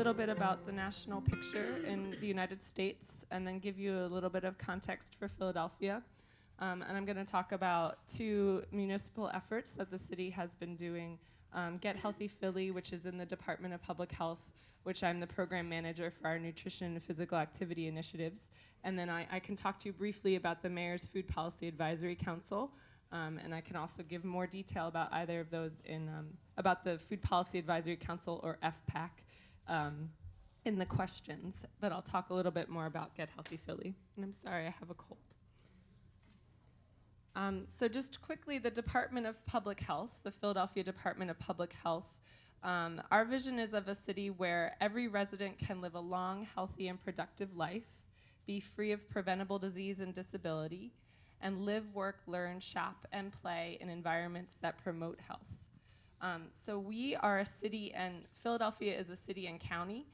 little bit about the national picture in the United States and then give you a little bit of context for Philadelphia. And I'm going to talk about two municipal efforts that the city has been doing. Get Healthy Philly, which is in the Department of Public Health, which I'm the program manager for our nutrition and physical activity initiatives. And then I can talk to you briefly about the Mayor's Food Policy Advisory Council. And I can also give more detail about either of those about the Food Policy Advisory Council, or FPAC, in the questions. But I'll talk a little bit more about Get Healthy Philly. And I'm sorry, I have a cold. So just quickly, the Department of Public Health, the Philadelphia Department of Public Health, our vision is of a city where every resident can live a long, healthy, and productive life, be free of preventable disease and disability, and live, work, learn, shop, and play in environments that promote health. So we are a city, and Philadelphia is a city and county.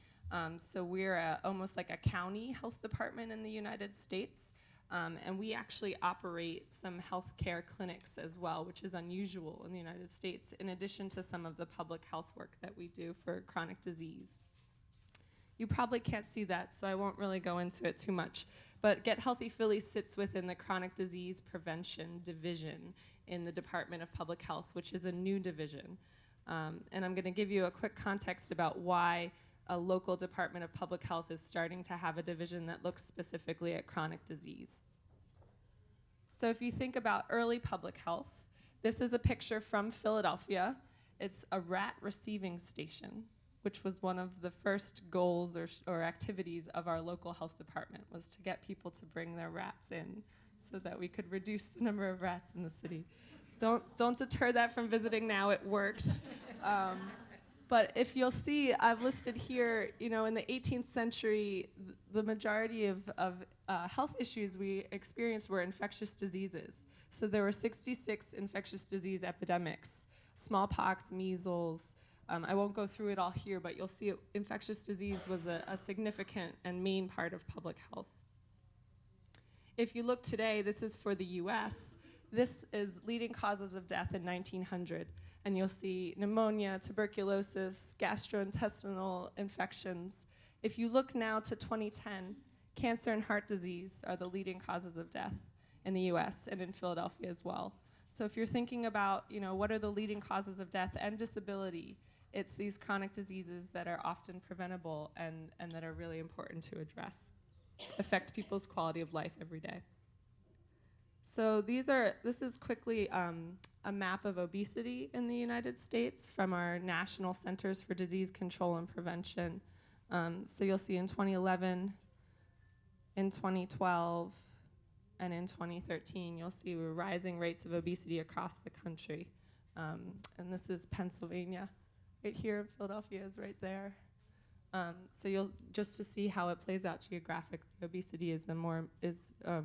So we're almost like a county health department in the United States. And we actually operate some healthcare clinics as well, which is unusual in the United States, in addition to some of the public health work that we do for chronic disease. You probably can't see that, so I won't really go into it too much. But Get Healthy Philly sits within the Chronic Disease Prevention Division in the Department of Public Health, which is a new division. And I'm going to give you a quick context about why a local Department of Public Health is starting to have a division that looks specifically at chronic disease. So if you think about early public health, this is a picture from Philadelphia. It's a rat receiving station, which was one of the first goals or activities of our local health department, was to get people to bring their rats in so that we could reduce the number of rats in the city. Don't deter that from visiting now, it worked. But if you'll see, I've listed here, in the 18th century, the majority of health issues we experienced were infectious diseases. So there were 66 infectious disease epidemics: smallpox, measles. I won't go through it all here, but you'll see infectious disease was a significant and main part of public health. If you look today, this is for the US. This is leading causes of death in 1900. And you'll see pneumonia, tuberculosis, gastrointestinal infections. If you look now to 2010, cancer and heart disease are the leading causes of death in the US and in Philadelphia as well. So if you're thinking about, what are the leading causes of death and disability, it's these chronic diseases that are often preventable and that are really important to address, affect people's quality of life every day. So this is quickly a map of obesity in the United States from our National Centers for Disease Control and Prevention. So you'll see in 2011, in 2012, and in 2013, you'll see rising rates of obesity across the country. And this is Pennsylvania. Right here, Philadelphia is right there. So you'll just to see how it plays out geographically, obesity is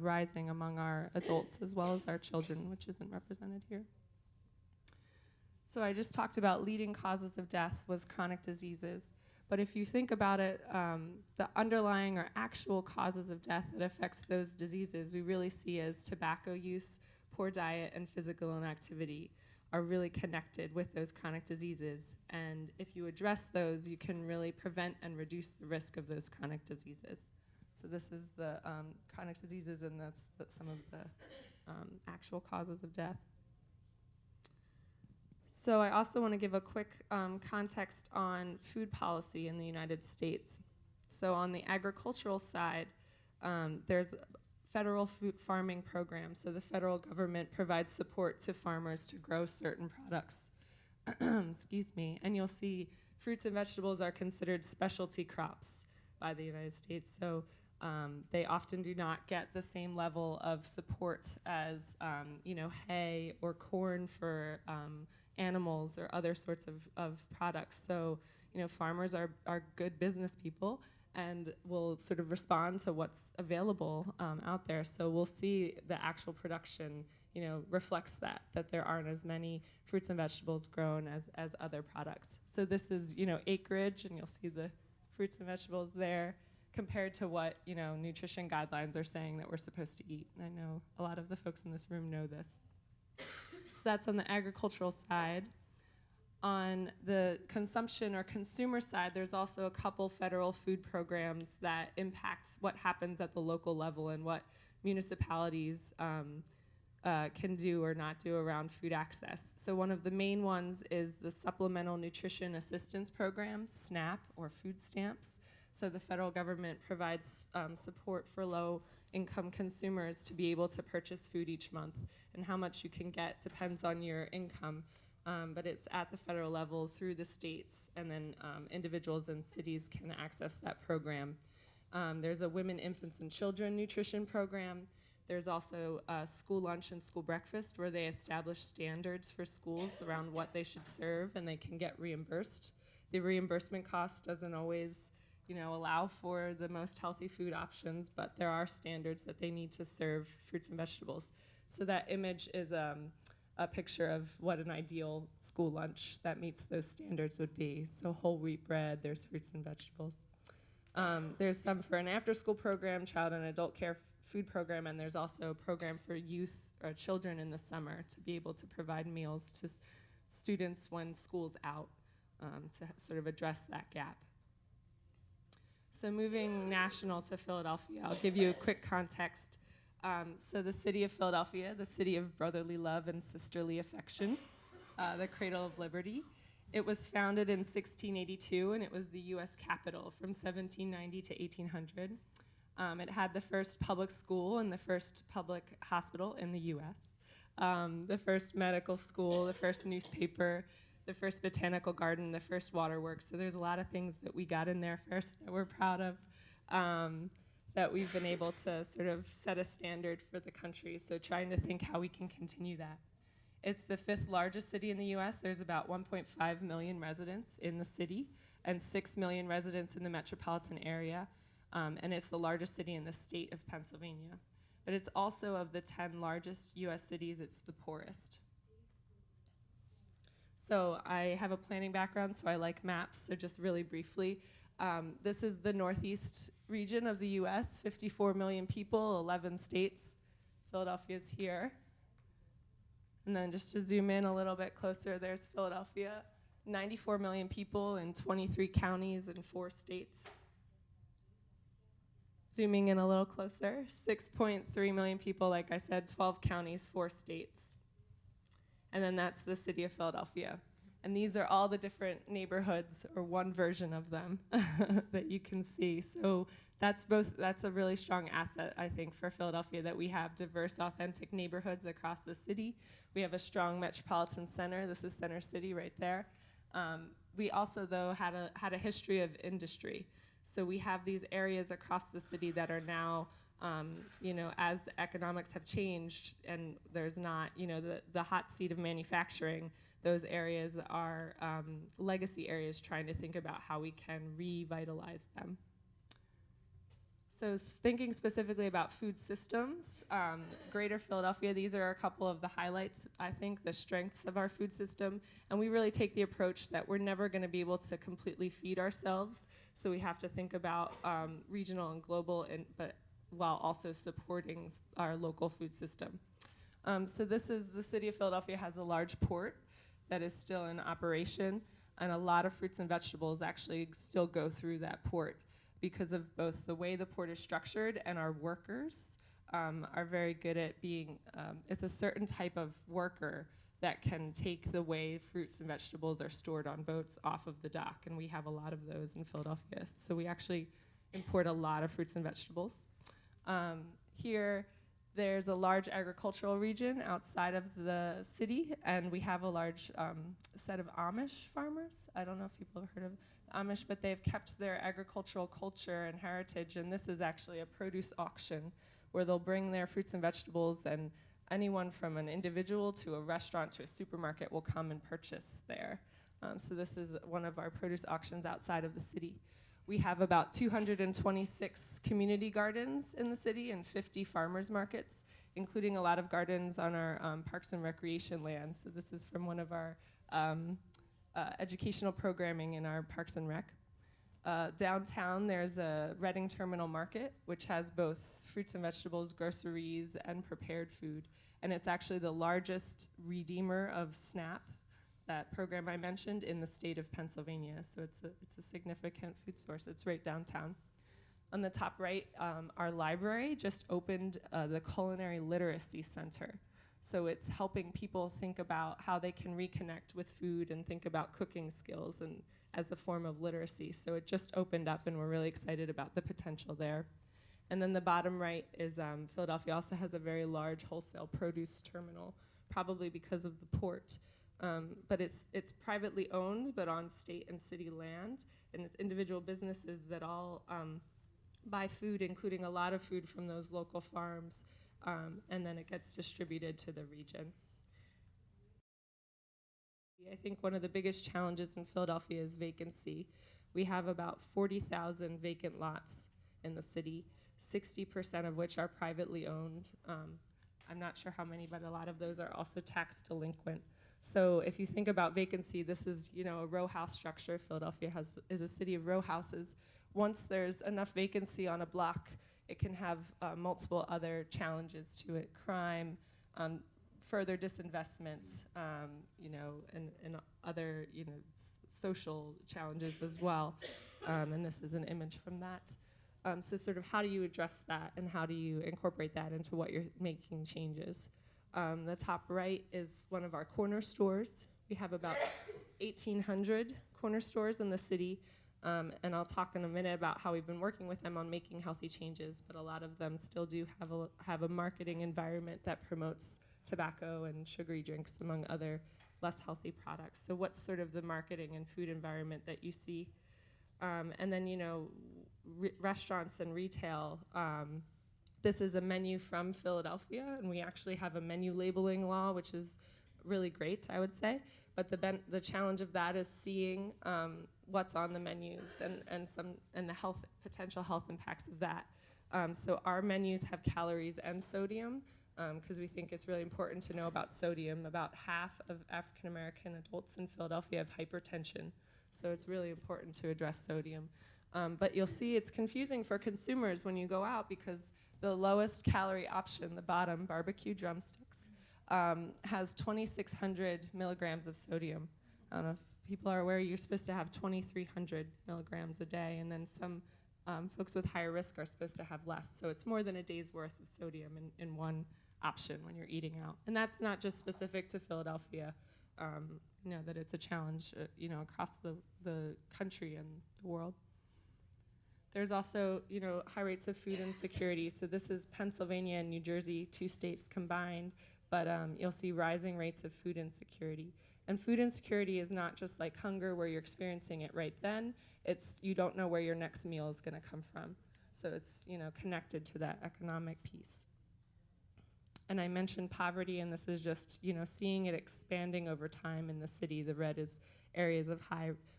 rising among our adults as well as our children, which isn't represented here. So I just talked about leading causes of death was chronic diseases, but if you think about it, the underlying or actual causes of death that affects those diseases we really see as tobacco use, poor diet, and physical inactivity are really connected with those chronic diseases. And if you address those, you can really prevent and reduce the risk of those chronic diseases. So this is the chronic diseases, and that's some of the actual causes of death. So I also want to give a quick context on food policy in the United States. So on the agricultural side, there's federal food farming programs. So the federal government provides support to farmers to grow certain products. Excuse me. And you'll see fruits and vegetables are considered specialty crops by the United States. So they often do not get the same level of support as hay or corn for animals or other sorts of products. So farmers are good business people and will sort of respond to what's available out there. So we'll see the actual production, reflects that there aren't as many fruits and vegetables grown as other products. So this is, acreage, and you'll see the fruits and vegetables there compared to what, nutrition guidelines are saying that we're supposed to eat. And I know a lot of the folks in this room know this. So that's on the agricultural side. On the consumption or consumer side, there's also a couple federal food programs that impact what happens at the local level and what municipalities can do or not do around food access. So one of the main ones is the Supplemental Nutrition Assistance Program, SNAP, or food stamps. So the federal government provides support for low-income consumers to be able to purchase food each month, and how much you can get depends on your income. But it's at the federal level through the states, and then individuals and cities can access that program. There's a women, infants, and children nutrition program. There's also school lunch and school breakfast, where they establish standards for schools around what they should serve, and they can get reimbursed. The reimbursement cost doesn't always, allow for the most healthy food options, but there are standards that they need to serve fruits and vegetables. So that image is a picture of what an ideal school lunch that meets those standards would be. So whole wheat bread, there's fruits and vegetables. There's some for an after-school program, child and adult care food program, and there's also a program for youth or children in the summer to be able to provide meals to students when school's out, to sort of address that gap. So moving national to Philadelphia, I'll give you a quick context. So the city of Philadelphia, the city of brotherly love and sisterly affection, the cradle of liberty. It was founded in 1682, and it was the U.S. capital from 1790 to 1800. It had the first public school and the first public hospital in the U.S., the first medical school, the first newspaper, the first botanical garden, the first waterworks. So there's a lot of things that we got in there first that we're proud of, that we've been able to sort of set a standard for the country. So trying to think how we can continue that. It's the 5th largest city in the U.S. There's about 1.5 million residents in the city and 6 million residents in the metropolitan area. And it's the largest city in the state of Pennsylvania. But it's also, of the 10 largest U.S. cities, it's the poorest. So I have a planning background, so I like maps. So just really briefly, this is the northeast region of the U.S., 54 million people, 11 states. Philadelphia's here. And then just to zoom in a little bit closer, there's Philadelphia, 94 million people in 23 counties and 4 states. Zooming in a little closer, 6.3 million people, like I said, 12 counties, 4 states. And then that's the city of Philadelphia. And these are all the different neighborhoods, or one version of them, that you can see. So that's a really strong asset, I think, for Philadelphia, that we have diverse, authentic neighborhoods across the city. We have a strong metropolitan center. This is Center City right there. We also, though, had a history of industry. So we have these areas across the city that are now, as the economics have changed and there's not, the hot seat of manufacturing, those areas are legacy areas, trying to think about how we can revitalize them. So thinking specifically about food systems, Greater Philadelphia, these are a couple of the highlights, I think, the strengths of our food system. And we really take the approach that we're never going to be able to completely feed ourselves. So we have to think about regional and global, but while also supporting our local food system. So this is, the city of Philadelphia has a large port that is still in operation, and a lot of fruits and vegetables actually still go through that port, because of both the way the port is structured and our workers are very good at being, it's a certain type of worker that can take the way fruits and vegetables are stored on boats off of the dock, and we have a lot of those in Philadelphia. So we actually import a lot of fruits and vegetables. Here, there's a large agricultural region outside of the city, and we have a large set of Amish farmers. I don't know if people have heard of Amish, but they've kept their agricultural culture and heritage, and this is actually a produce auction where they'll bring their fruits and vegetables, and anyone from an individual to a restaurant to a supermarket will come and purchase there. So this is one of our produce auctions outside of the city. We have about 226 community gardens in the city and 50 farmers markets, including a lot of gardens on our parks and recreation land. So this is from one of our educational programming in our Parks and Rec. Downtown, there's a Reading Terminal Market, which has both fruits and vegetables, groceries, and prepared food. And it's actually the largest redeemer of SNAP that program I mentioned in the state of Pennsylvania. So it's a significant food source. It's right downtown. On the top right, our library just opened the Culinary Literacy Center. So it's helping people think about how they can reconnect with food and think about cooking skills and as a form of literacy. So it just opened up, and we're really excited about the potential there. And then the bottom right is Philadelphia also has a very large wholesale produce terminal, probably because of the port. But it's privately owned, but on state and city land, and it's individual businesses that all buy food, including a lot of food from those local farms, and then it gets distributed to the region. I think one of the biggest challenges in Philadelphia is vacancy. We have about 40,000 vacant lots in the city, 60% of which are privately owned. I'm not sure how many, but a lot of those are also tax delinquent. So if you think about vacancy, this is, a row house structure. Philadelphia is a city of row houses. Once there's enough vacancy on a block, it can have multiple other challenges to it: crime, further disinvestment, and other, social challenges as well. And this is an image from that. So sort of how do you address that, and how do you incorporate that into what you're making changes? The top right is one of our corner stores. We have about 1,800 corner stores in the city, and I'll talk in a minute about how we've been working with them on making healthy changes, but a lot of them still do have a marketing environment that promotes tobacco and sugary drinks, among other less healthy products. So what's sort of the marketing and food environment that you see? And then, restaurants and retail. This is a menu from Philadelphia, and we actually have a menu labeling law, which is really great, I would say. But the challenge of that is seeing what's on the menus and the potential health impacts of that. So our menus have calories and sodium, because we think it's really important to know about sodium. About half of African American adults in Philadelphia have hypertension, so it's really important to address sodium. But you'll see it's confusing for consumers when you go out, because the lowest calorie option, the bottom, barbecue drumsticks, has 2,600 milligrams of sodium. I don't know if people are aware, you're supposed to have 2,300 milligrams a day, and then some folks with higher risk are supposed to have less. So it's more than a day's worth of sodium in one option when you're eating out. And that's not just specific to Philadelphia, that it's a challenge across the country and the world. There's also, high rates of food insecurity. So this is Pennsylvania and New Jersey, 2 states combined, but you'll see rising rates of food insecurity. And food insecurity is not just like hunger where you're experiencing it right then. It's you don't know where your next meal is going to come from. So it's, connected to that economic piece. And I mentioned poverty, and this is just, seeing it expanding over time in the city. The red is areas of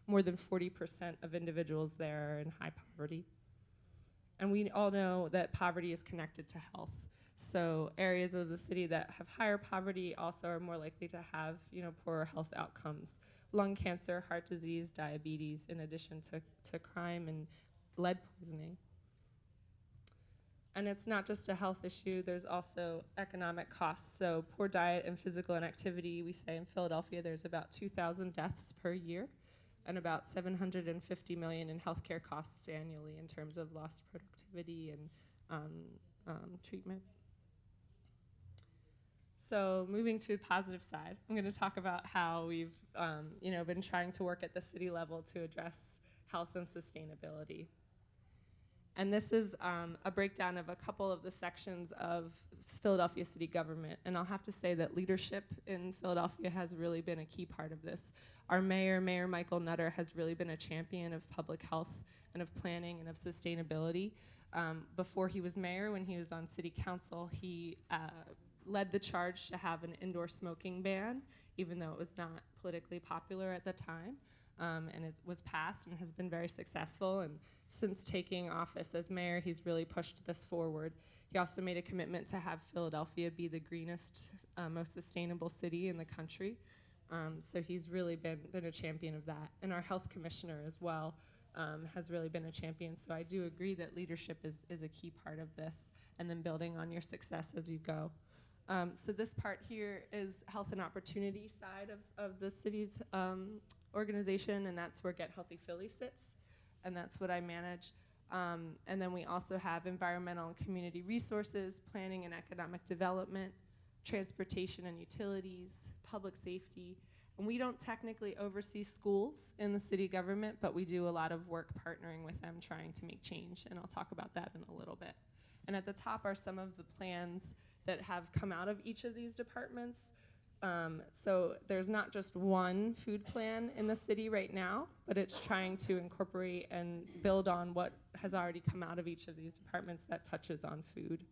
more than 40% of individuals there are in high poverty. And we all know that poverty is connected to health. So areas of the city that have higher poverty also are more likely to have, poorer health outcomes. Lung cancer, heart disease, diabetes, in addition to crime and lead poisoning. And it's not just a health issue, there's also economic costs. So poor diet and physical inactivity, we say in Philadelphia there's about 2,000 deaths per year and about $750 million in healthcare costs annually in terms of lost productivity and treatment. So moving to the positive side, I'm going to talk about how we've been trying to work at the city level to address health and sustainability. And this is a breakdown of a couple of the sections of Philadelphia city government. And I'll have to say that leadership in Philadelphia has really been a key part of this. Our Mayor Michael Nutter, has really been a champion of public health and of planning and of sustainability. Before he was mayor, when he was on city council, he led the charge to have an indoor smoking ban, even though it was not politically popular at the time. And it was passed and has been very successful. And since taking office as mayor, he's really pushed this forward. He also made a commitment to have Philadelphia be the greenest, most sustainable city in the country. So he's really been a champion of that. And our health commissioner as well has really been a champion. So I do agree that leadership is a key part of this, and then building on your success as you go. So this part here is health and opportunity side of the city's organization, and that's where Get Healthy Philly sits, and that's what I manage. And then we also have environmental and community resources, planning and economic development, transportation and utilities, public safety. And we don't technically oversee schools in the city government, but we do a lot of work partnering with them trying to make change, and I'll talk about that in a little bit. And at the top are some of the plans that have come out of each of these departments. So there's not just one food plan in the city right now, but it's trying to incorporate and build on what has already come out of each of these departments that touches on food.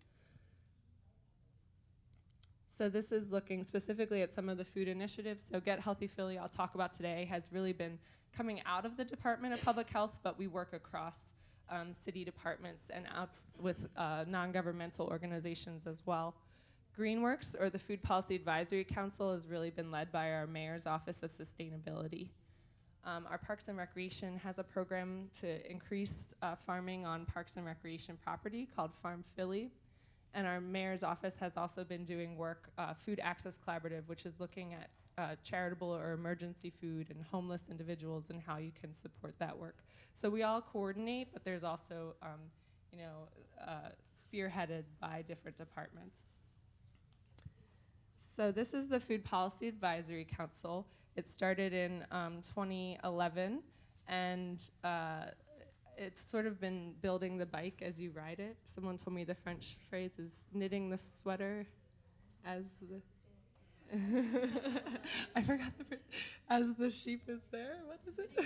So this is looking specifically at some of the food initiatives. So Get Healthy Philly, I'll talk about today, has really been coming out of the Department of Public Health, but we work across city departments and with non-governmental organizations as well. Greenworks, or the Food Policy Advisory Council, has really been led by our Mayor's Office of Sustainability. Our Parks and Recreation has a program to increase farming on parks and recreation property called Farm Philly. And our Mayor's Office has also been doing work, Food Access Collaborative, which is looking at charitable or emergency food and homeless individuals and how you can support that work. So we all coordinate, but there's also spearheaded by different departments. So this is the Food Policy Advisory Council. It started in 2011, and it's sort of been building the bike as you ride it. Someone told me the French phrase is knitting the sweater as the I forgot the phrase. As the sheep is there. What is it?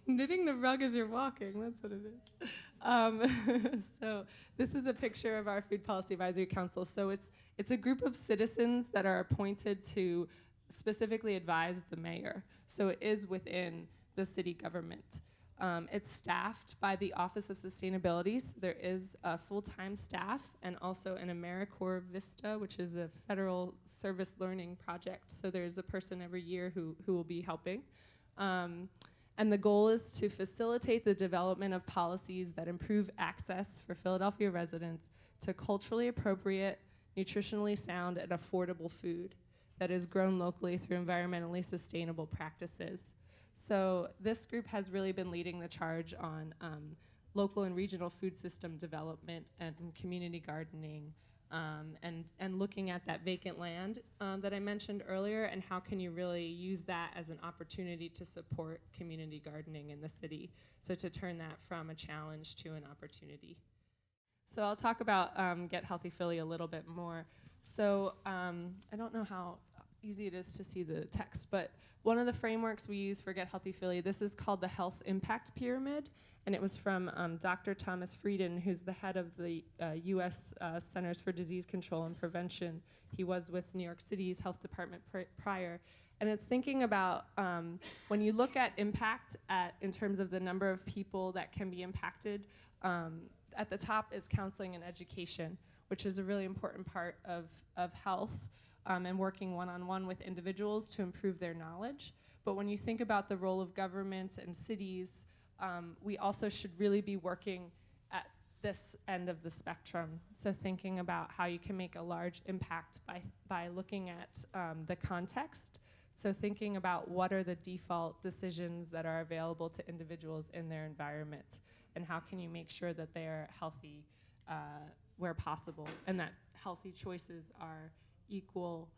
Knitting the rug as you're walking. That's what it is. So this is a picture of our Food Policy Advisory Council. So it's a group of citizens that are appointed to specifically advise the mayor. So it is within the city government. It's staffed by the Office of Sustainability. So there is a full-time staff and also an AmeriCorps Vista, which is a federal service learning project. So there's a person every year who will be helping. And the goal is to facilitate the development of policies that improve access for Philadelphia residents to culturally appropriate, nutritionally sound, and affordable food that is grown locally through environmentally sustainable practices. So this group has really been leading the charge on local and regional food system development and community gardening, and looking at that vacant land that I mentioned earlier, and how can you really use that as an opportunity to support community gardening in the city, so to turn that from a challenge to an opportunity. So I'll talk about Get Healthy Philly a little bit more. So I don't know how easy it is to see the text, but one of the frameworks we use for Get Healthy Philly, this is called the Health Impact Pyramid, and it was from Dr. Thomas Frieden, who's the head of the U.S. Centers for Disease Control and Prevention. He was with New York City's health department prior. And it's thinking about when you look at impact in terms of the number of people that can be impacted, at the top is counseling and education, which is a really important part of health, and working one-on-one with individuals to improve their knowledge. But when you think about the role of government and cities, we also should really be working at this end of the spectrum. So thinking about how you can make a large impact by looking at the context. So thinking about what are the default decisions that are available to individuals in their environment, and how can you make sure that they are healthy where possible, and that healthy choices are equal,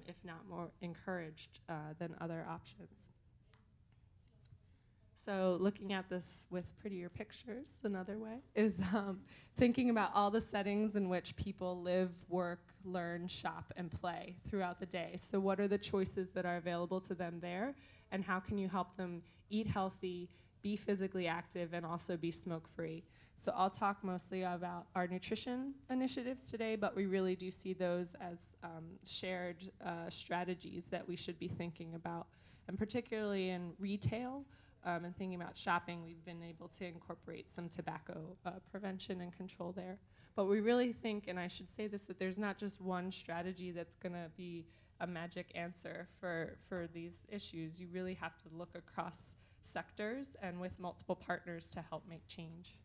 if not more encouraged than other options. So looking at this with prettier pictures, another way, is thinking about all the settings in which people live, work, learn, shop, and play throughout the day. So what are the choices that are available to them there, and how can you help them eat healthy, be physically active, and also be smoke-free? So I'll talk mostly about our nutrition initiatives today, but we really do see those as shared strategies that we should be thinking about. And particularly in retail, and thinking about shopping, we've been able to incorporate some tobacco prevention and control there. But we really think, and I should say this, that there's not just one strategy that's gonna be a magic answer for these issues. You really have to look across sectors and with multiple partners to help make change.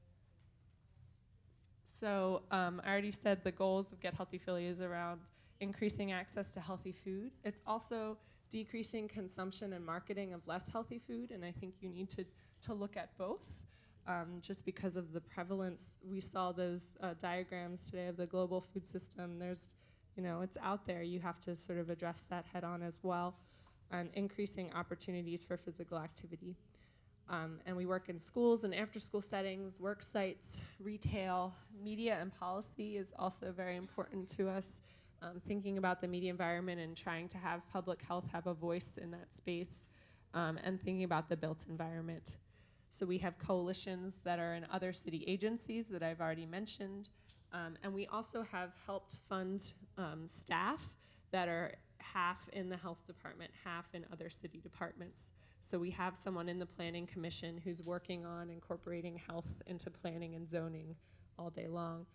So I already said the goals of Get Healthy Philly is around increasing access to healthy food. It's also decreasing consumption and marketing of less healthy food, and I think you need to look at both. Just because of the prevalence. We saw those diagrams today of the global food system. There's, it's out there. You have to sort of address that head on as well, and increasing opportunities for physical activity. And we work in schools and after-school settings, work sites, retail. Media and policy is also very important to us, thinking about the media environment and trying to have public health have a voice in that space, and thinking about the built environment. So we have coalitions that are in other city agencies that I've already mentioned. And we also have helped fund staff that are half in the health department, half in other city departments. So we have someone in the planning commission who's working on incorporating health into planning and zoning all day long.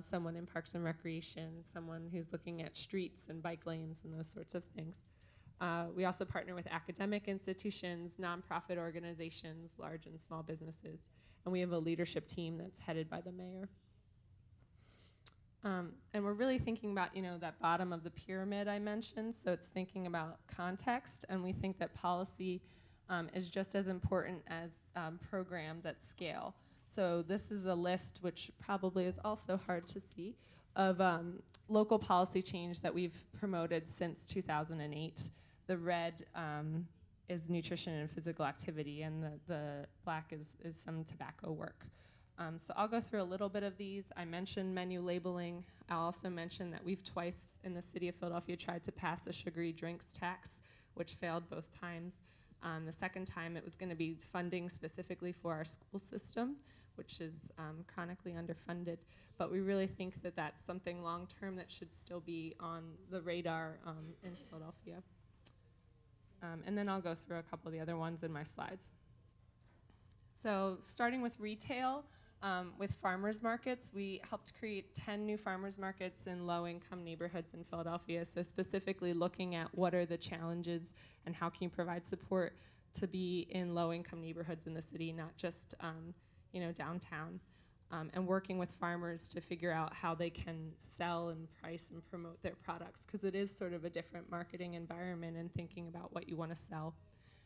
Someone in parks and recreation, someone who's looking at streets and bike lanes and those sorts of things. We also partner with academic institutions, nonprofit organizations, large and small businesses, and we have a leadership team that's headed by the mayor. And we're really thinking about, that bottom of the pyramid I mentioned, so it's thinking about context, and we think that policy is just as important as programs at scale. So this is a list, which probably is also hard to see, of local policy change that we've promoted since 2008. The red is nutrition and physical activity, and the black is some tobacco work. So I'll go through a little bit of these. I mentioned menu labeling. I'll also mention that we've twice in the city of Philadelphia tried to pass a sugary drinks tax, which failed both times. The second time it was going to be funding specifically for our school system, which is chronically underfunded. But we really think that that's something long-term that should still be on the radar in Philadelphia. And then I'll go through a couple of the other ones in my slides. So starting with retail, with farmers markets, we helped create 10 new farmers markets in low-income neighborhoods in Philadelphia. So specifically looking at what are the challenges and how can you provide support to be in low-income neighborhoods in the city, not just downtown. And working with farmers to figure out how they can sell and price and promote their products, because it is sort of a different marketing environment and thinking about what you want to sell.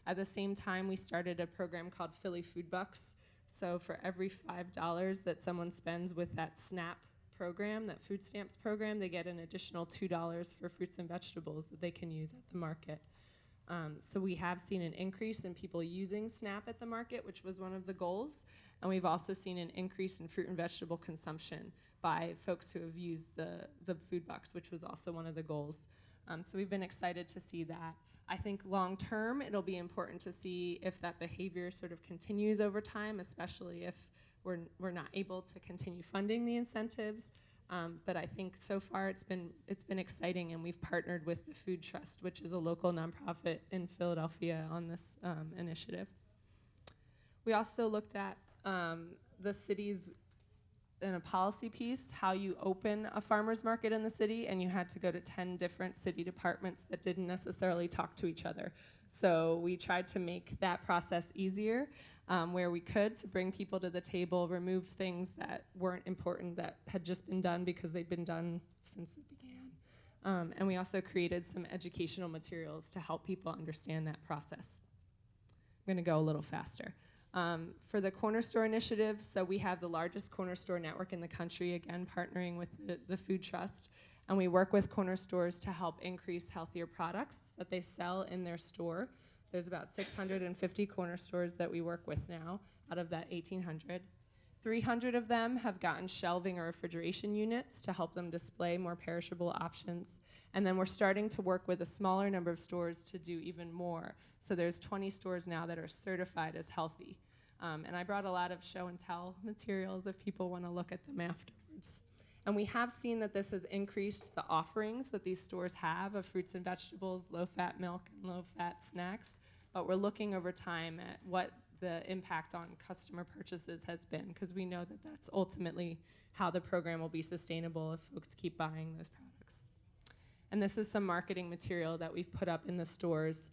At the same time, we started a program called Philly Food Bucks. So for every $5 that someone spends with that SNAP program, that food stamps program, they get an additional $2 for fruits and vegetables that they can use at the market. So we have seen an increase in people using SNAP at the market, which was one of the goals. And we've also seen an increase in fruit and vegetable consumption by folks who have used the food box, which was also one of the goals. So we've been excited to see that. I think long term, it'll be important to see if that behavior sort of continues over time, especially if we're not able to continue funding the incentives. But I think so far it's been exciting, and we've partnered with the Food Trust, which is a local nonprofit in Philadelphia, on this initiative. We also looked at the city's, in a policy piece, how you open a farmer's market in the city, and you had to go to 10 different city departments that didn't necessarily talk to each other. So we tried to make that process easier where we could, to bring people to the table, remove things that weren't important that had just been done because they'd been done since it began. And we also created some educational materials to help people understand that process. I'm gonna go a little faster. For the corner store initiative, so we have the largest corner store network in the country, again partnering with the Food Trust, and we work with corner stores to help increase healthier products that they sell in their store. There's about 650 corner stores that we work with now out of that 1,800. 300 of them have gotten shelving or refrigeration units to help them display more perishable options. And then we're starting to work with a smaller number of stores to do even more. So there's 20 stores now that are certified as healthy. And I brought a lot of show and tell materials if people want to look at them afterwards. And we have seen that this has increased the offerings that these stores have of fruits and vegetables, low-fat milk, and low-fat snacks. But we're looking over time at what the impact on customer purchases has been, because we know that that's ultimately how the program will be sustainable if folks keep buying those products. And this is some marketing material that we've put up in the stores.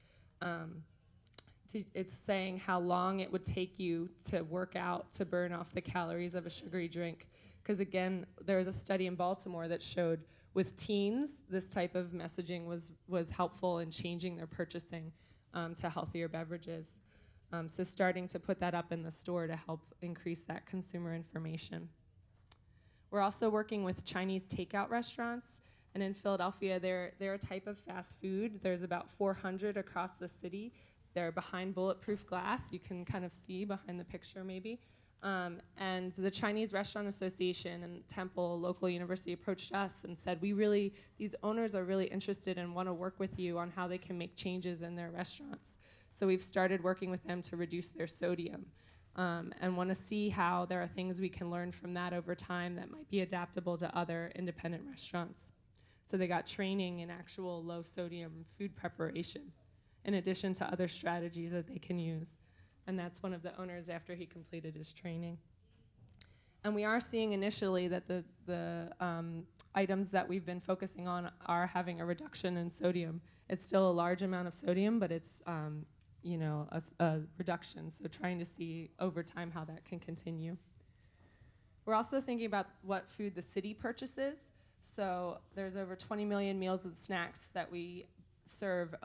It's saying how long it would take you to work out to burn off the calories of a sugary drink. Because again, there was a study in Baltimore that showed with teens, this type of messaging was helpful in changing their purchasing to healthier beverages. So starting to put that up in the store to help increase that consumer information. We're also working with Chinese takeout restaurants, and in Philadelphia, they're a type of fast food. There's about 400 across the city. They're behind bulletproof glass. You can kind of see behind the picture maybe. And the Chinese Restaurant Association and Temple Local University approached us and said, these owners are really interested and want to work with you on how they can make changes in their restaurants. So we've started working with them to reduce their sodium. And want to see how there are things we can learn from that over time that might be adaptable to other independent restaurants. So they got training in actual low sodium food preparation, in addition to other strategies that they can use. And that's one of the owners after he completed his training. And we are seeing initially that the items that we've been focusing on are having a reduction in sodium. It's still a large amount of sodium, but it's a reduction, so trying to see over time how that can continue. We're also thinking about what food the city purchases. So there's over 20 million meals and snacks that we serve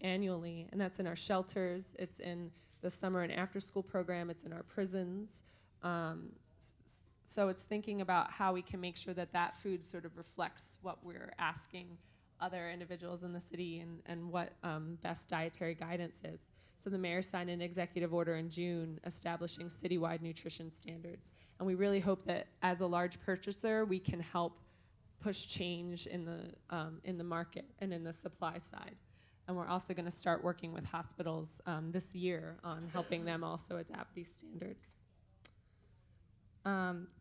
annually, and that's in our shelters, it's in the summer and after school program, it's in our prisons. So it's thinking about how we can make sure that that food sort of reflects what we're asking other individuals in the city and what best dietary guidance is. So the mayor signed an executive order in June establishing citywide nutrition standards. And we really hope that as a large purchaser, we can help push change in the market and in the supply side. And we're also going to start working with hospitals this year on helping them also adapt these standards.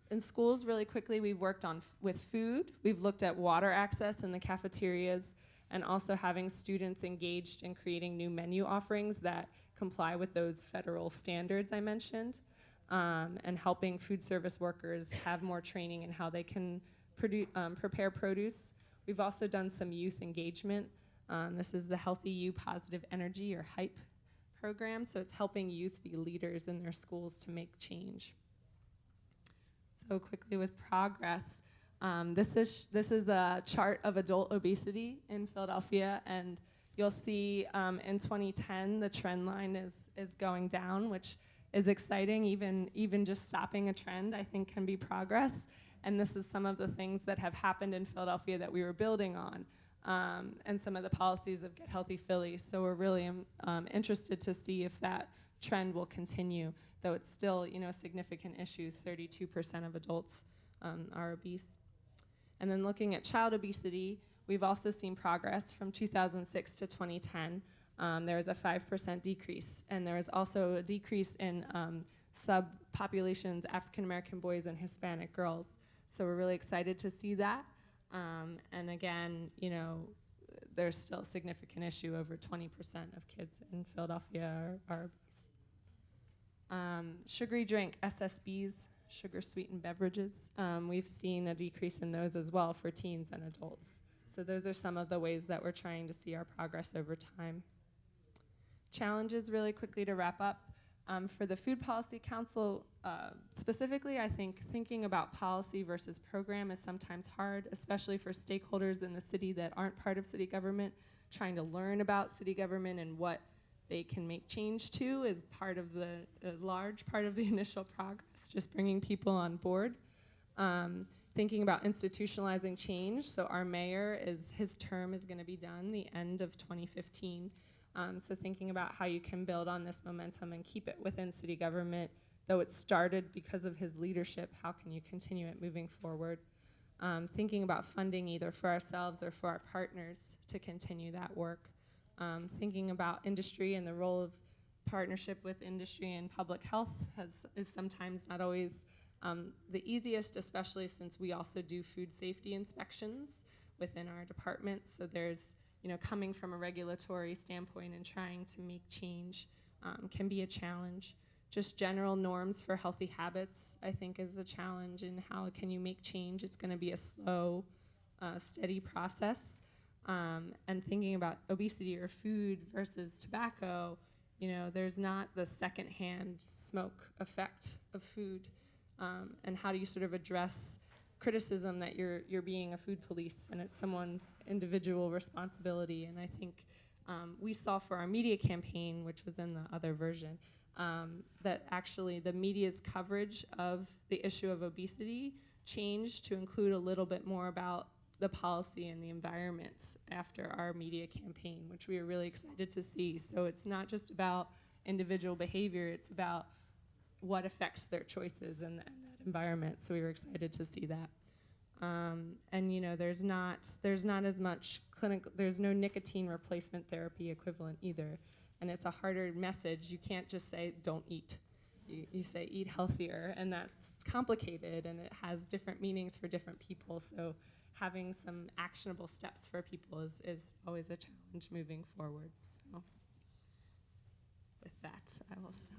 In schools, really quickly, we've worked with food. We've looked at water access in the cafeterias and also having students engaged in creating new menu offerings that comply with those federal standards I mentioned, and helping food service workers have more training in how they can prepare produce. We've also done some youth engagement. This is the Healthy You Positive Energy, or HYPE program, so it's helping youth be leaders in their schools to make change. So quickly with progress, this is a chart of adult obesity in Philadelphia, and you'll see in 2010 the trend line is going down, which is exciting. Even just stopping a trend, I think, can be progress. And this is some of the things that have happened in Philadelphia that we were building on, and some of the policies of Get Healthy Philly. So we're really interested to see if that trend will continue, though it's still a significant issue. 32% of adults are obese. And then looking at child obesity, we've also seen progress from 2006 to 2010. There was a 5% decrease, and there was also a decrease in subpopulations, African American boys and Hispanic girls. So we're really excited to see that. And again, there's still a significant issue. Over 20% of kids in Philadelphia are obese. Sugary drink, SSBs, sugar sweetened beverages. We've seen a decrease in those as well for teens and adults. So those are some of the ways that we're trying to see our progress over time. Challenges, really quickly to wrap up. For the Food Policy Council specifically, I think thinking about policy versus program is sometimes hard, especially for stakeholders in the city that aren't part of city government. Trying to learn about city government and what they can make change to is part of a large part of the initial progress, just bringing people on board. Thinking about institutionalizing change. So our mayor, his term is going to be done the end of 2015. So thinking about how you can build on this momentum and keep it within city government, though it started because of his leadership, how can you continue it moving forward? Thinking about funding either for ourselves or for our partners to continue that work. Thinking about industry and the role of partnership with industry and public health is sometimes not always the easiest, especially since we also do food safety inspections within our department. So there's, coming from a regulatory standpoint and trying to make change can be a challenge. Just general norms for healthy habits, I think, is a challenge in how can you make change. It's going to be a slow, steady process. And thinking about obesity or food versus tobacco, there's not the secondhand smoke effect of food. And how do you sort of address criticism that you're being a food police and it's someone's individual responsibility. And I think we saw for our media campaign, which was in the other version, that actually the media's coverage of the issue of obesity changed to include a little bit more about the policy and the environment after our media campaign, which we were really excited to see. So it's not just about individual behavior, it's about what affects their choices in that environment. So we were excited to see that. And you know, there's not as much clinical, there's no nicotine replacement therapy equivalent either. And it's a harder message. You can't just say, don't eat. You say, eat healthier, and that's complicated, and it has different meanings for different people. So having some actionable steps for people is always a challenge moving forward. So with that, I will stop.